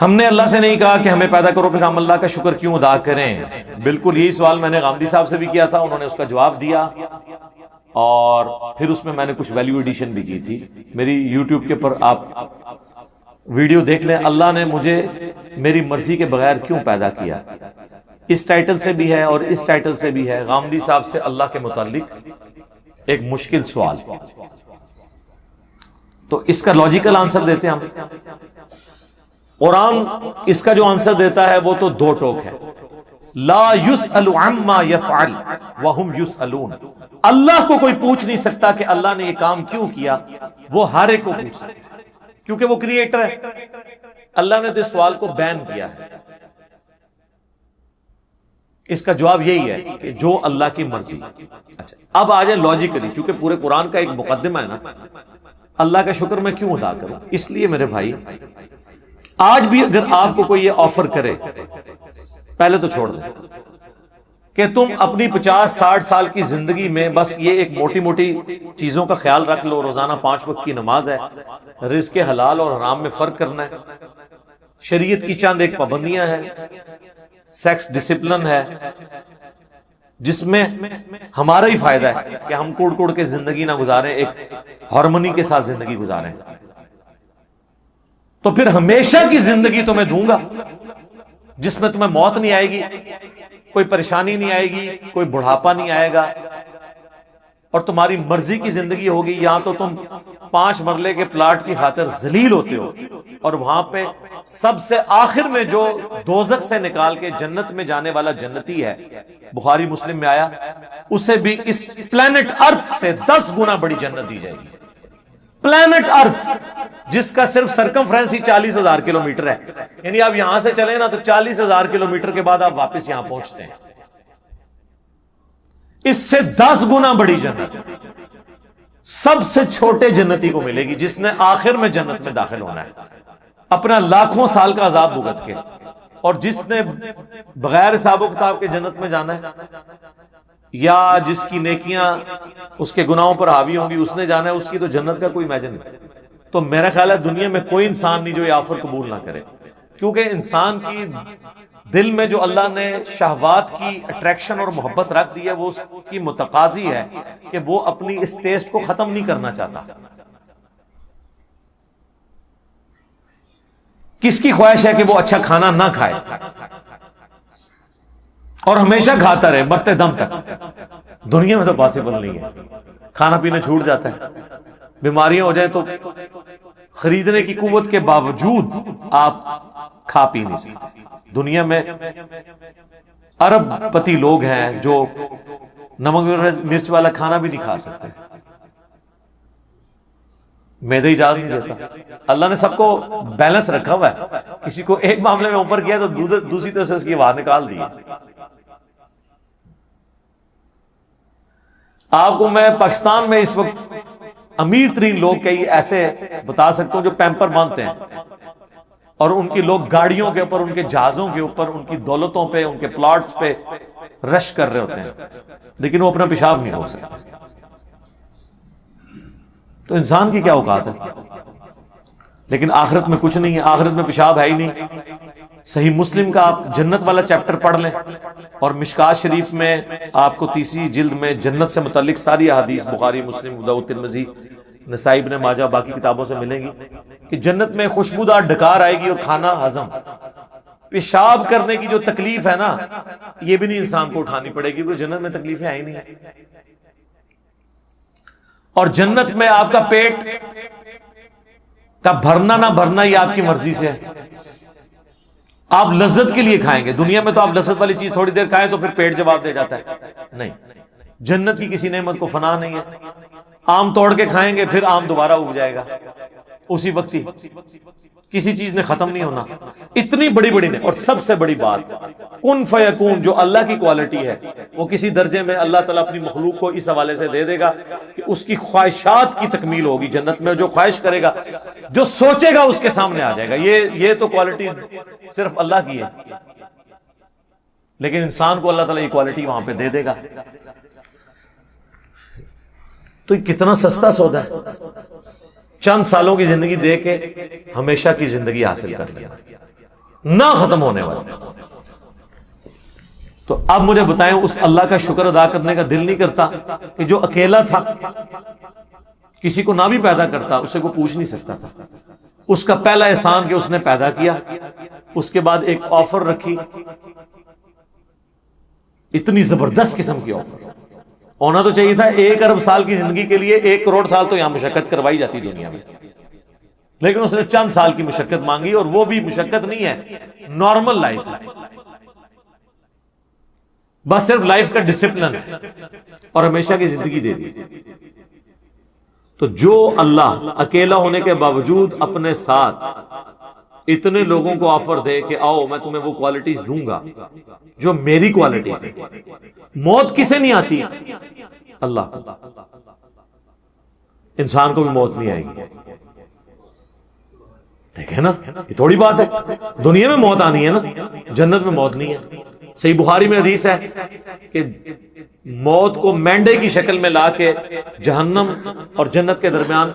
ہم نے اللہ سے نہیں کہا کہ ہمیں پیدا کرو پھر ہم اللہ کا شکر کیوں ادا کریں. بالکل یہی سوال میں نے غامدی صاحب سے بھی کیا تھا، انہوں نے اس کا جواب دیا، اور پھر اس میں نے کچھ ویلیو ایڈیشن بھی کی تھی. میری یوٹیوب کے پر آپ ویڈیو دیکھ لیں، اللہ نے مجھے میری مرضی کے بغیر کیوں پیدا کیا. اس ٹائٹل سے بھی ہے اور اس ٹائٹل سے بھی ہے، غامدی صاحب سے اللہ کے متعلق ایک مشکل سوال. تو اس کا لاجیکل آنسر دیتے ہیں ہم. قرآن اس کا جو آنسر دیتا ہے وہ تو دو ٹوک ہے. لا يسأل عما يفعل وهم يسألون. اللہ کو کوئی پوچھ نہیں سکتا کہ اللہ نے یہ کام کیوں کیا، وہ ہر ایک کو پوچھ سکتا کیونکہ وہ کریٹر ہے. اللہ نے تو اس سوال کو بین کیا ہے. اس کا جواب یہی ہے کہ جو اللہ کی مرضی. اچھا اب آ جائیں لاجیکلی، چونکہ پورے قرآن کا ایک مقدمہ ہے نا، اللہ کا شکر میں کیوں ادا کروں. اس لیے میرے بھائی آج بھی اگر آپ کو کوئی یہ آفر کرے، پہلے تو چھوڑ دیں کہ تم اپنی 50-60 سال کی زندگی میں بس یہ ایک موٹی موٹی چیزوں کا خیال رکھ لو، روزانہ 5 وقت کی نماز ہے، رزق حلال اور حرام میں فرق کرنا ہے، شریعت کی چند ایک پابندیاں ہیں، سیکس ڈسپلن ہے جس میں ہمارا ہی فائدہ ہے کہ ہم کوڑ کوڑ کے زندگی نہ گزاریں، ایک ہارمونی کے ساتھ زندگی گزاریں. تو پھر ہمیشہ کی زندگی تمہیں دوں گا جس میں تمہیں موت نہیں آئے گی، کوئی پریشانی نہیں آئے گی، کوئی بڑھاپا نہیں آئے گا، اور تمہاری مرضی کی زندگی ہوگی. یہاں تو تم 5 مرلے کے پلاٹ کی خاطر ذلیل ہوتے ہو، اور وہاں پہ سب سے آخر میں جو دوزخ سے نکال کے جنت میں جانے والا جنتی ہے، بخاری مسلم میں آیا، اسے بھی اس پلانٹ ارتھ سے 10 گنا بڑی جنت دی جائے گی. پلانٹ ارتھ جس کا صرف سرکمفرنس ہی 40,000 کلومیٹر ہے، یعنی آپ یہاں سے چلیں نا تو 40,000 کلومیٹر کے بعد آپ واپس یہاں پہنچتے ہیں. اس سے 10 گنا بڑی جنت سب سے چھوٹے جنتی کو ملے گی جس نے آخر میں جنت میں داخل ہونا ہے اپنا لاکھوں سال کا عذاب بھگت کے، اور جس نے بغیر حساب و کتاب کے جنت میں جانا ہے، یا جس کی نیکیاں اس کے گناہوں پر حاوی ہوں گی اس نے جانا ہے، اس کی تو جنت کا کوئی امیجن نہیں. تو میرا خیال ہے دنیا میں کوئی انسان نہیں جو یہ آفر قبول نہ کرے، کیونکہ انسان کی دل میں جو اللہ نے شہوات کی اٹریکشن اور محبت رکھ دی ہے، وہ اس کی متقاضی ہے کہ وہ اپنی اس ٹیسٹ کو ختم نہیں کرنا چاہتا. کس کی خواہش ہے کہ وہ اچھا کھانا نہ کھائے اور ہمیشہ کھاتا رہے مرتے دم تک؟ دنیا میں تو پاسبل نہیں ہے. کھانا پینا چھوٹ جاتا ہے، بیماریاں ہو جائیں تو خریدنے کی قوت کے باوجود آپ کھا پی نہیں سکتے. دنیا میں ارب پتی لوگ ہیں جو نمک مرچ والا کھانا بھی نہیں کھا سکتے، معدہ اجازت نہیں دیتا. اللہ نے سب کو بیلنس رکھا ہوا ہے، کسی کو ایک معاملے میں اوپر کیا تو دوسری طرف سے اس کی آواز نکال دی. آپ کو میں پاکستان میں اس وقت امیر ترین لوگ کئی ایسے بتا سکتا ہوں جو پیمپر باندھتے ہیں، اور ان کی لوگ گاڑیوں کے اوپر، ان کے جہازوں کے اوپر، ان کی دولتوں پہ، ان کے پلاٹس پہ رش کر رہے ہوتے ہیں، لیکن وہ اپنا پیشاب نہیں ہو سکتے. تو انسان کی کیا اوقات ہے؟ لیکن آخرت میں کچھ نہیں ہے، آخرت میں پیشاب ہے ہی نہیں. صحیح مسلم کا آپ جنت والا چیپٹر پڑھ لیں، اور مشکات شریف میں آپ کو 30 جلد میں جنت سے متعلق ساری احادیث بخاری، مسلم، ابو داؤد، ترمذی، نسائی، ابن ماجہ، باقی کتابوں سے ملیں گی کہ جنت میں خوشبودار ڈکار آئے گی اور کھانا ہضم. پیشاب کرنے کی جو تکلیف ہے نا، یہ بھی نہیں انسان کو اٹھانی پڑے گی، کیونکہ جنت میں تکلیفیں آئی نہیں ہیں. اور جنت میں آپ کا پیٹ کا بھرنا نہ بھرنا یہ آپ کی مرضی سے ہے. آپ لذت کے لیے کھائیں گے، دنیا میں تو آپ لذت والی چیز تھوڑی دیر کھائیں تو پھر پیٹ جواب دے جاتا ہے. نہیں، جنت کی کسی نعمت کو فنا نہیں ہے. آم توڑ کے کھائیں گے پھر آم دوبارہ اگ جائے گا اسی وقت ہی، کسی چیز نے ختم نہیں ہونا. اتنی بڑی بڑی نے، اور سب سے بڑی بات کن فیکون جو اللہ کی کوالٹی ہے، وہ کسی درجے میں اللہ تعالیٰ اپنی مخلوق کو اس حوالے سے دے دے گا کہ اس کی خواہشات کی تکمیل ہوگی جنت میں. جو خواہش کرے گا، جو سوچے گا اس کے سامنے آ جائے گا. یہ تو کوالٹی صرف اللہ کی ہے، لیکن انسان کو اللہ تعالیٰ یہ کوالٹی وہاں پہ دے دے گا. تو یہ کتنا سستا سودا ہے، چند سالوں کی زندگی دے کے ہمیشہ کی زندگی حاصل کر لیا. نہ ختم ہونے والا. تو اب مجھے بتائیں اس اللہ کا شکر ادا کرنے کا دل نہیں کرتا کہ جو اکیلا تھا, کسی کو نہ بھی پیدا کرتا, اسے کوئی پوچھ نہیں سکتا تھا. اس کا پہلا احسان کہ اس نے پیدا کیا, اس کے بعد ایک آفر رکھی, اتنی زبردست قسم کی آفر. ہونا تو چاہیے تھا 1 ارب سال کی زندگی کے لیے 1 کروڑ سال تو یہاں مشقت کروائی جاتی دنیا میں, لیکن اس نے چند سال کی مشقت مانگی, اور وہ بھی مشقت نہیں ہے, نارمل لائف, بس صرف لائف کا ڈسپلن ہے, اور ہمیشہ کی زندگی دے دی. تو جو اللہ اکیلا ہونے کے باوجود اپنے ساتھ اتنے لوگوں کو آفر دے کہ آؤ میں تمہیں وہ کوالٹیز دوں گا جو میری کوالٹیز ہیں. موت کسے نہیں آتی؟ اللہ. انسان کو بھی موت نہیں آئے گی. دیکھیں نا, یہ تھوڑی بات ہے. دنیا میں موت آنی ہے نا, جنت میں موت نہیں ہے. صحیح بخاری میں حدیث ہے کہ موت کو مینڈے کی شکل میں لا کے جہنم اور جنت کے درمیان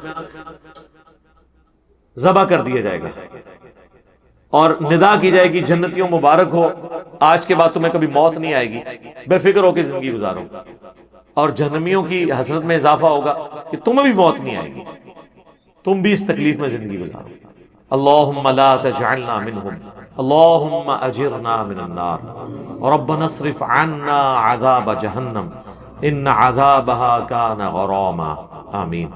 ذبح کر دیا جائے گا, اور ندا کی جائے گی جنتیوں مبارک ہو, آج کے بعد تمہیں کبھی موت نہیں آئے گی, بے فکر ہو کے زندگی گزارو. اور جہنمیوں کی حسرت میں اضافہ ہوگا کہ تمہیں بھی موت نہیں آئے گی, تم بھی اس تکلیف میں زندگی گزارو. اللہم لا تجعلنا منہم, اللہم اجرنا من النار, ربنا اصرف عنا عذاب جہنم ان عذابها کان غراما. آمین.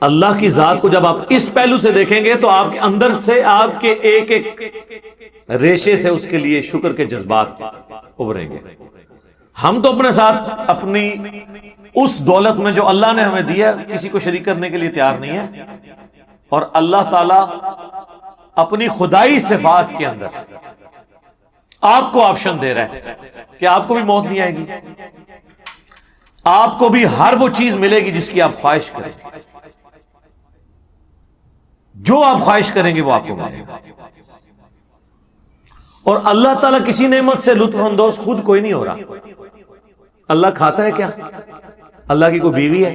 اللہ کی ذات کو جب آپ اس پہلو سے دیکھیں گے تو آپ کے اندر سے, آپ کے ایک ایک ریشے سے اس کے لیے شکر کے جذبات ابھریں گے. ہم تو اپنے ساتھ اپنی اس دولت میں جو اللہ نے ہمیں دیا کسی کو شریک کرنے کے لیے تیار نہیں ہے, اور اللہ تعالی اپنی خدائی صفات کے اندر آپ کو آپشن دے رہا ہے کہ آپ کو بھی موت نہیں آئے گی, آپ کو بھی ہر وہ چیز ملے گی جس کی آپ خواہش کریں. جو آپ خواہش کریں گے وہ آپ کو ملے گا. اور اللہ تعالیٰ کسی نعمت سے لطف اندوز خود کوئی نہیں ہو رہا. اللہ کھاتا ہے کیا؟ اللہ کی کوئی بیوی ہے؟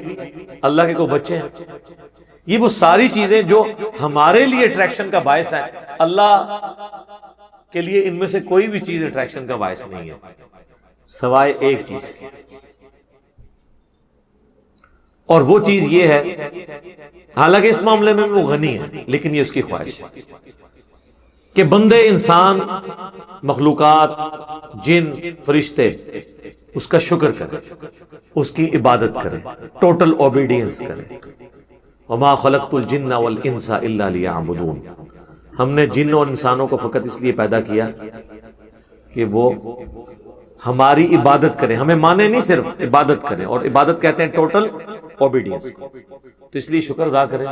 اللہ کے کوئی بچے ہیں؟ یہ وہ ساری چیزیں جو ہمارے لیے اٹریکشن کا باعث ہے, اللہ کے لیے ان میں سے کوئی بھی چیز اٹریکشن کا باعث نہیں ہے سوائے ایک چیز, اور وہ چیز یہ ہے, حالانکہ اس معاملے میں وہ غنی ہے, لیکن یہ اس کی خواہش ہے کہ بندے, انسان, مخلوقات, جن, فرشتے اس کا شکر کریں, اس کی عبادت کریں, ٹوٹل اوبیڈینس کریں. وما خلقت الجن والانس الا لیعبدون. ہم نے جن اور انسانوں کو فقط اس لیے پیدا کیا کہ وہ ہماری عبادت کریں, ہمیں مانے نہیں, صرف عبادت کریں, اور عبادت کہتے ہیں ٹوٹل اوبیڈینس. تو اس لیے شکر ادا کریں.